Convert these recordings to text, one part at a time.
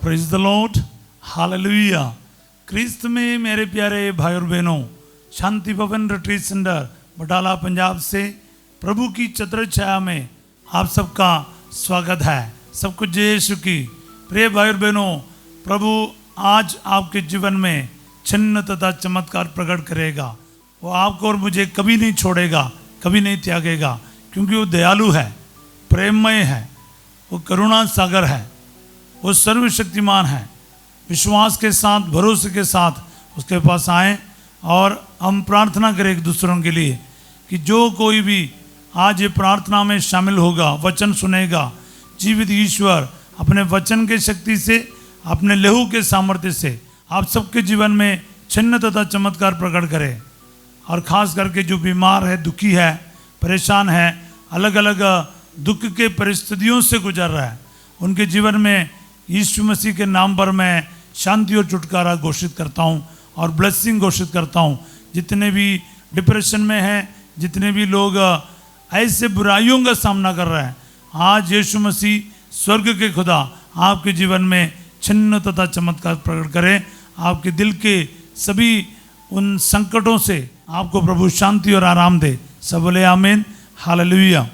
Praise the lord, hallelujah. क्रिस्त में मेरे प्यारे भाई और बहनों, शांति भवन रिट्रीट सेंटर बटाला पंजाब से प्रभु की छत्र छाया में आप सबका स्वागत है। सब कुछ जय यीशु की। प्रिय भाई और बहनों, प्रभु आज आपके जीवन में चिन्ह तथा चमत्कार प्रकट करेगा। वो आपको और मुझे कभी नहीं छोड़ेगा, कभी नहीं त्यागेगा, क्योंकि वो दयालु है, प्रेममय है, वो करुणा सागर है, वो सर्वशक्तिमान है। विश्वास के साथ, भरोसे के साथ उसके पास आए और हम प्रार्थना करें एक दूसरों के लिए कि जो कोई भी आज ये प्रार्थना में शामिल होगा, वचन सुनेगा, जीवित ईश्वर अपने वचन के शक्ति से, अपने लहू के सामर्थ्य से आप सबके जीवन में चिन्ह तथा चमत्कार प्रकट करे। और ख़ास करके जो बीमार है, दुखी है, परेशान है, अलग अलग दुख के परिस्थितियों से गुजर रहा है, उनके जीवन में यीशु मसीह के नाम पर मैं शांति और छुटकारा घोषित करता हूँ और ब्लेसिंग घोषित करता हूँ। जितने भी डिप्रेशन में हैं, जितने भी लोग ऐसे बुराइयों का सामना कर रहे हैं, आज यीशु मसीह स्वर्ग के खुदा आपके जीवन में चिन्ह तथा चमत्कार प्रकट करें। आपके दिल के सभी उन संकटों से आपको प्रभु शांति और आराम दे। सब बोले आमीन, हालेलुया।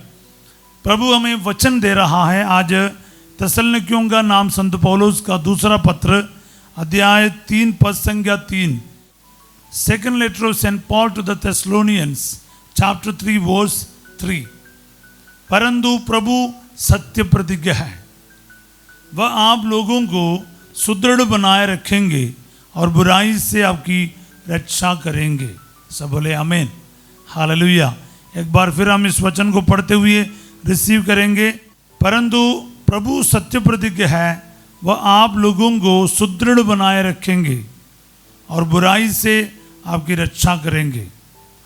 प्रभु हमें वचन दे रहा है। आज थिस्सलुनीकियों का नाम संत पौलुस का दूसरा पत्र अध्याय 3 पद संख्या 3, second letter of Saint Paul to the Thessalonians chapter 3 verse 3। परंतु प्रभु सत्य प्रतिज्ञ है, वह आप लोगों को सुदृढ़ बनाए रखेंगे और बुराई से आपकी रक्षा करेंगे। सब बोले आमीन, हालेलुया। एक बार फिर हम इस वचन को पढ़ते हुए रिसीव करेंगे। परंतु प्रभु सत्य प्रतिज्ञ है, वह आप लोगों को सुदृढ़ बनाए रखेंगे और बुराई से आपकी रक्षा करेंगे।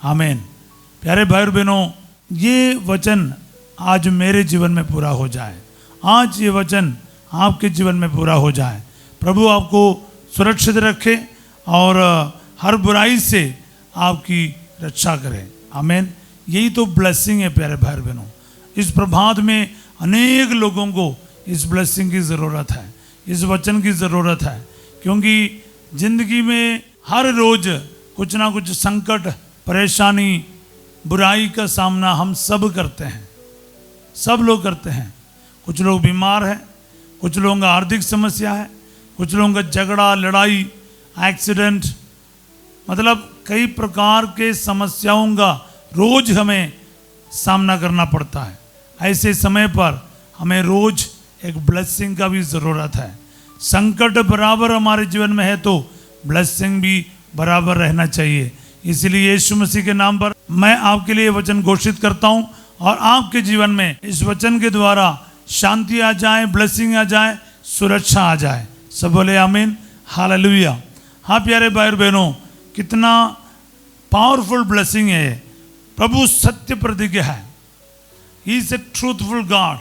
आमीन। प्यारे भाई और बहनों, ये वचन आज मेरे जीवन में पूरा हो जाए, आज ये वचन आपके जीवन में पूरा हो जाए। प्रभु आपको सुरक्षित रखे और हर बुराई से आपकी रक्षा करें। आमीन। यही तो ब्लेसिंग है प्यारे भाई और बहनों। इस प्रभात में अनेक लोगों को इस ब्लेसिंग की ज़रूरत है, इस वचन की ज़रूरत है, क्योंकि ज़िंदगी में हर रोज़ कुछ ना कुछ संकट, परेशानी, बुराई का सामना हम सब करते हैं, सब लोग करते हैं। कुछ लोग बीमार हैं, कुछ लोगों का आर्थिक समस्या है, कुछ लोगों का झगड़ा, लड़ाई, एक्सीडेंट, मतलब कई प्रकार के समस्याओं का रोज़ हमें सामना करना पड़ता है। ऐसे समय पर हमें रोज़ एक ब्लेसिंग का भी ज़रूरत है। संकट बराबर हमारे जीवन में है तो ब्लेसिंग भी बराबर रहना चाहिए। इसलिए यीशु मसीह के नाम पर मैं आपके लिए वचन घोषित करता हूँ और आपके जीवन में इस वचन के द्वारा शांति आ जाए, ब्लेसिंग आ जाए, सुरक्षा आ जाए। सब बोले आमीन, हालेलुया। हाँ प्यारे भाई और बहनों, कितना पावरफुल ब्लेसिंग है। प्रभु सत्य प्रतिज्ञ है, he is a truthful God.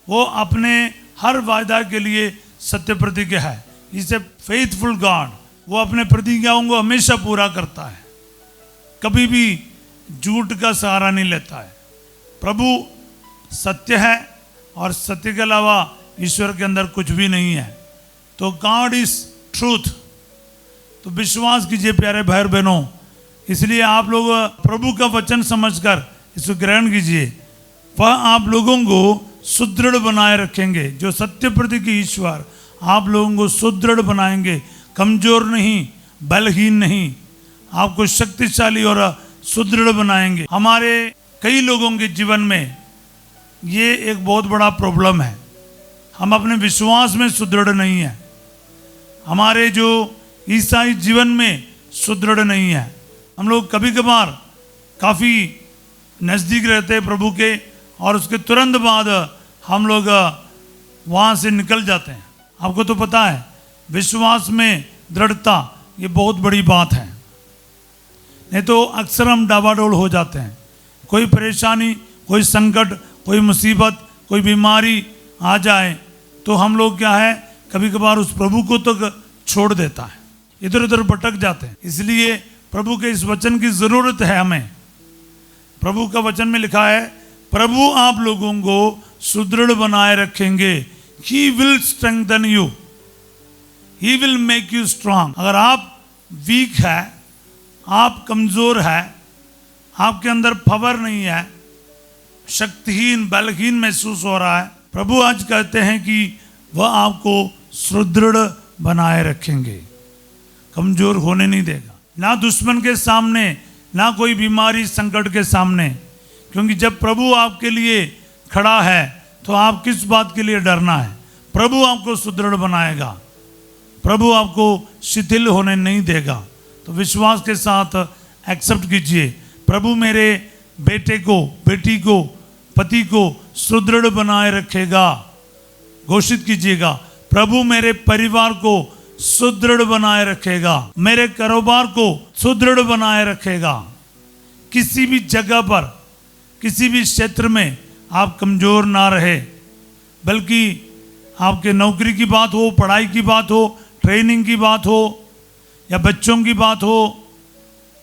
वो अपने हर वायदा के लिए सत्य प्रतिज्ञ है। He is a faithful God. वो अपने प्रतिज्ञाओं को हमेशा पूरा करता है, कभी भी झूठ का सहारा नहीं लेता है। प्रभु सत्य है और सत्य के अलावा ईश्वर के अंदर कुछ भी नहीं है। तो गॉड इज ट्रूथ। तो विश्वास कीजिए प्यारे भाई और बहनों। इसलिए आप लोग प्रभु का वचन समझकर इसको ग्रहण कीजिए। वह आप लोगों को सुदृढ़ बनाए रखेंगे। जो सत्य प्रतिज्ञ ईश्वर आप लोगों को सुदृढ़ बनाएंगे, कमजोर नहीं, बलहीन नहीं, आपको शक्तिशाली और सुदृढ़ बनाएंगे। हमारे कई लोगों के जीवन में ये एक बहुत बड़ा प्रॉब्लम है, हम अपने विश्वास में सुदृढ़ नहीं है, हमारे जो ईसाई जीवन में सुदृढ़ नहीं है। हम लोग कभी कभार काफ़ी नज़दीक रहते हैं प्रभु के और उसके तुरंत बाद हम लोग वहाँ से निकल जाते हैं। आपको तो पता है विश्वास में दृढ़ता ये बहुत बड़ी बात है, नहीं तो अक्सर हम डावाडोल हो जाते हैं। कोई परेशानी, कोई संकट, कोई मुसीबत, कोई बीमारी आ जाए तो हम लोग क्या है, कभी कभार उस प्रभु को तो छोड़ देता है, इधर उधर भटक जाते हैं। इसलिए प्रभु के इस वचन की ज़रूरत है हमें। प्रभु का वचन में लिखा है, प्रभु आप लोगों को सुदृढ़ बनाए रखेंगे। He will strengthen you. He will make you strong. अगर आप वीक है, आप कमजोर है, आपके अंदर पावर नहीं है, शक्तिहीन बलहीन महसूस हो रहा है, प्रभु आज कहते हैं कि वह आपको सुदृढ़ बनाए रखेंगे, कमजोर होने नहीं देगा, ना दुश्मन के सामने, ना कोई बीमारी संकट के सामने। क्योंकि जब प्रभु आपके लिए खड़ा है तो आप किस बात के लिए डरना है। प्रभु आपको सुदृढ़ बनाएगा, प्रभु आपको शिथिल होने नहीं देगा। तो विश्वास के साथ एक्सेप्ट कीजिए, प्रभु मेरे बेटे को, बेटी को, पति को सुदृढ़ बनाए रखेगा। घोषित कीजिएगा, प्रभु मेरे परिवार को सुदृढ़ बनाए रखेगा, मेरे कारोबार को सुदृढ़ बनाए रखेगा। किसी भी जगह पर, किसी भी क्षेत्र में आप कमजोर ना रहे, बल्कि आपके नौकरी की बात हो, पढ़ाई की बात हो, ट्रेनिंग की बात हो, या बच्चों की बात हो,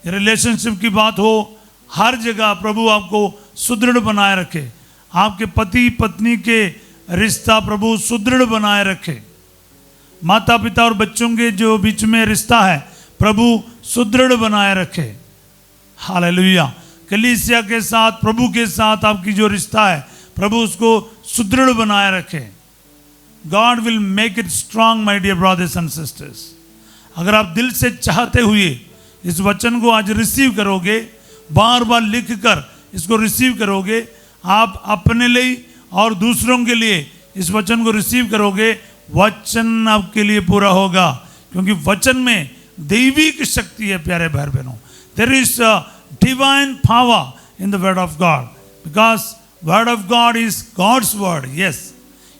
या रिलेशनशिप की बात हो, हर जगह प्रभु आपको सुदृढ़ बनाए रखे। आपके पति पत्नी के रिश्ता प्रभु सुदृढ़ बनाए रखे। माता पिता और बच्चों के जो बीच में रिश्ता है प्रभु सुदृढ़ बनाए रखे। हालेलुया। कलीसिया के साथ, प्रभु के साथ आपकी जो रिश्ता है प्रभु उसको सुदृढ़ बनाए रखे। God will make it strong my dear brothers and sisters. अगर आप दिल से चाहते हुए इस वचन को आज रिसीव करोगे, बार बार लिख कर इसको रिसीव करोगे, आप अपने लिए और दूसरों के लिए इस वचन को रिसीव करोगे, वचन आपके लिए पूरा होगा। क्योंकि वचन में दैविक शक्ति है प्यारे भाई बहनों। There is divine power in the word of God, because word of God is God's word. Yes,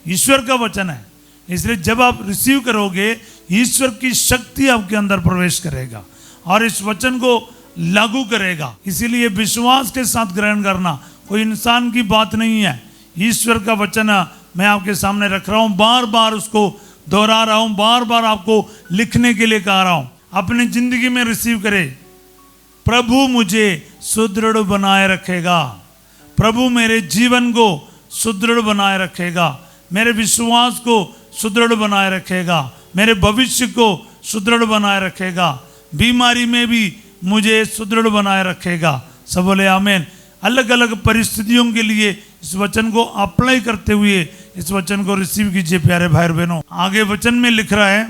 ईश्वर का वचन है, इसलिए जब आप रिसीव करोगे ईश्वर की शक्ति आपके अंदर प्रवेश करेगा और इस वचन को लागू करेगा। इसीलिए विश्वास के साथ ग्रहण करना कोई इंसान की बात नहीं है। ईश्वर का वचन मैं आपके सामने रख रहा हूं, बार बार उसको दोहरा रहा हूं, बार बार आपको लिखने के लिए कह रहा हूं। अपनी जिंदगी में रिसीव करे, प्रभु मुझे सुदृढ़ बनाए रखेगा, प्रभु मेरे जीवन को सुदृढ़ बनाए रखेगा, मेरे विश्वास को सुदृढ़ बनाए रखेगा, मेरे भविष्य को सुदृढ़ बनाए रखेगा, बीमारी में भी मुझे सुदृढ़ बनाए रखेगा। सब बोले आमीन। अलग अलग परिस्थितियों के लिए इस वचन को अप्लाई करते हुए इस वचन को रिसीव कीजिए प्यारे भाई बहनों। आगे वचन में लिख रहा है,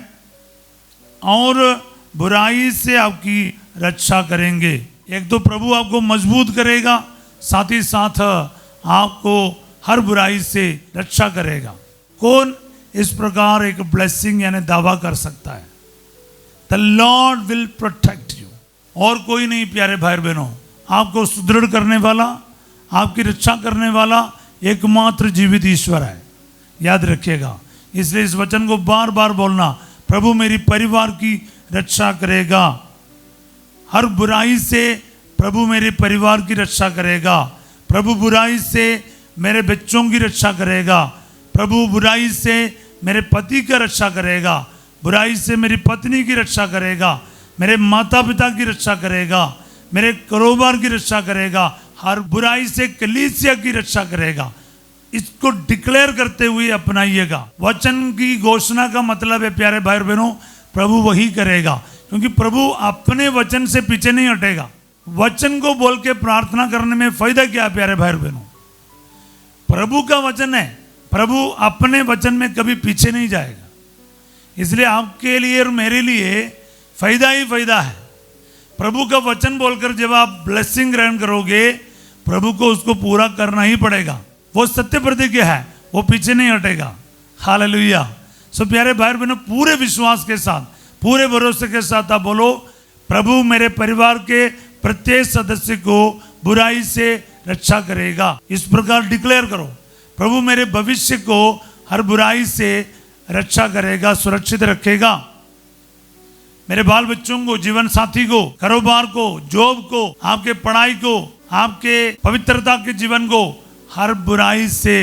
और बुराई से आपकी रक्षा करेंगे। एक तो प्रभु आपको मजबूत करेगा, साथ ही साथ आपको हर बुराई से रक्षा करेगा। कौन इस प्रकार एक ब्लेसिंग यानी दावा कर सकता है? The Lord will protect you. और कोई नहीं प्यारे भाई बहनों, आपको सुदृढ़ करने वाला, आपकी रक्षा करने वाला एकमात्र जीवित ईश्वर है। याद रखिएगा। इसलिए इस वचन को बार बार बोलना, प्रभु मेरी परिवार की रक्षा करेगा, हर बुराई से प्रभु मेरे परिवार की रक्षा करेगा, प्रभु बुराई से मेरे बच्चों की रक्षा करेगा, प्रभु बुराई से मेरे पति का रक्षा करेगा, बुराई से मेरी पत्नी की रक्षा करेगा, मेरे माता पिता की रक्षा करेगा, मेरे कारोबार की रक्षा करेगा, हर बुराई से कलीसिया की रक्षा करेगा। इसको डिक्लेयर करते हुए अपनाइएगा। वचन की घोषणा का मतलब है प्यारे भाई बहनों, प्रभु वही करेगा, क्योंकि प्रभु अपने वचन से पीछे नहीं हटेगा। वचन को बोल के प्रार्थना करने में फायदा क्या है प्यारे भाई बहनों? प्रभु का वचन है, प्रभु अपने वचन में कभी पीछे नहीं जाएगा। इसलिए आपके लिए और मेरे लिए फायदा ही फायदा है। प्रभु का वचन बोलकर जब आप ब्लेसिंग ग्रहण करोगे, प्रभु को उसको पूरा करना ही पड़ेगा। वो सत्य प्रतिज्ञा है, वो पीछे नहीं हटेगा। हालेलुया। सो प्यारे भाई बहनों, पूरे विश्वास के साथ, पूरे भरोसे के साथ आप बोलो, प्रभु मेरे परिवार के प्रत्येक सदस्य को बुराई से रक्षा करेगा। इस प्रकार डिक्लेयर करो, प्रभु मेरे भविष्य को हर बुराई से रक्षा करेगा, सुरक्षित रखेगा। मेरे बाल बच्चों को, जीवन साथी को, कारोबार को, जॉब को, आपके पढ़ाई को, आपके पवित्रता के जीवन को हर बुराई से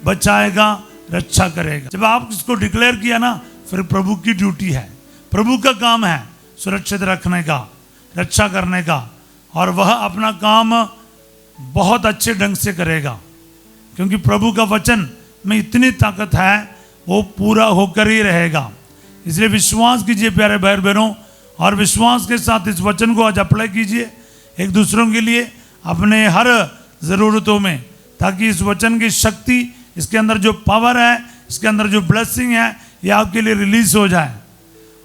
बचाएगा, रक्षा करेगा। जब आप इसको डिक्लेयर किया ना, फिर प्रभु की ड्यूटी है, प्रभु का काम है सुरक्षित रखने का, रक्षा करने का, और वह अपना काम बहुत अच्छे ढंग से करेगा। क्योंकि प्रभु का वचन में इतनी ताकत है, वो पूरा होकर ही रहेगा। इसलिए विश्वास कीजिए प्यारे भाई बहनों, और विश्वास के साथ इस वचन को आज अप्लाई कीजिए एक दूसरों के लिए अपने हर ज़रूरतों में, ताकि इस वचन की शक्ति, इसके अंदर जो पावर है, इसके अंदर जो ब्लेसिंग है, ये आपके लिए रिलीज हो जाए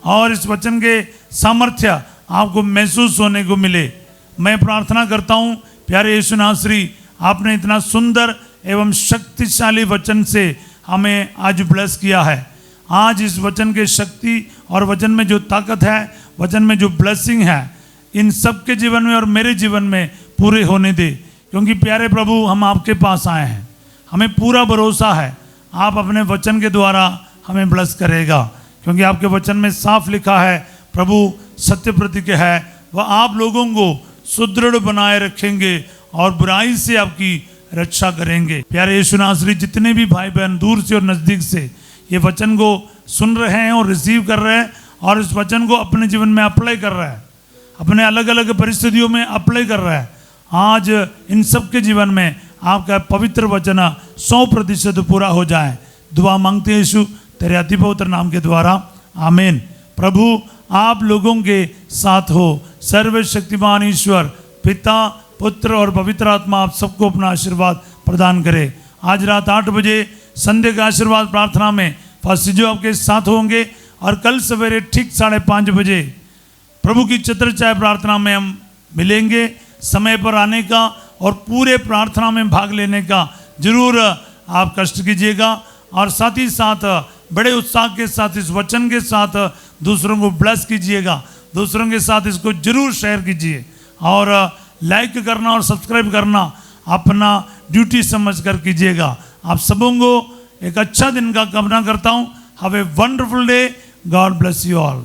और इस वचन के सामर्थ्य आपको महसूस होने को मिले। मैं प्रार्थना करता हूँ प्यारे यीशु नासरी, आपने इतना सुंदर एवं शक्तिशाली वचन से हमें आज ब्लेस किया है। आज इस वचन के शक्ति और वचन में जो ताकत है, वचन में जो ब्लेसिंग है, इन सब के जीवन में और मेरे जीवन में पूरे होने दे, क्योंकि प्यारे प्रभु हम आपके पास आए हैं, हमें पूरा भरोसा है आप अपने वचन के द्वारा हमें ब्लेस करेगा, क्योंकि आपके वचन में साफ लिखा है प्रभु सत्य प्रतिज्ञ है, वह आप लोगों को सुदृढ़ बनाए रखेंगे और बुराई से आपकी रक्षा करेंगे। प्यारे यीशु नासरी, जितने भी भाई बहन दूर से और नज़दीक से ये वचन को सुन रहे हैं और रिसीव कर रहे हैं और इस वचन को अपने जीवन में अप्लाई कर रहे हैं, अपने अलग अलग परिस्थितियों में अप्लाई कर रहे हैं, आज इन सब के जीवन में आपका पवित्र वचन 100% पूरा हो जाए। दुआ मांगते हैं यीशु तेरे अति पवित्र नाम के द्वारा, आमीन। प्रभु आप लोगों के साथ हो। सर्वशक्तिमान ईश्वर पिता, पुत्र और पवित्र आत्मा आप सबको अपना आशीर्वाद प्रदान करे। आज रात 8 बजे संध्या का आशीर्वाद प्रार्थना में फास्टर जो आपके साथ होंगे और कल सवेरे ठीक 5:30 बजे प्रभु की छत्रछाया प्रार्थना में हम मिलेंगे। समय पर आने का और पूरे प्रार्थना में भाग लेने का जरूर आप कष्ट कीजिएगा और साथ ही साथ बड़े उत्साह के साथ इस वचन के साथ दूसरों को ब्लेस कीजिएगा, दूसरों के साथ इसको जरूर शेयर कीजिए और लाइक करना और सब्सक्राइब करना अपना ड्यूटी समझ कर कीजिएगा। आप सबों को एक अच्छा दिन का कामना करता हूँ। Have a wonderful day. God bless you all.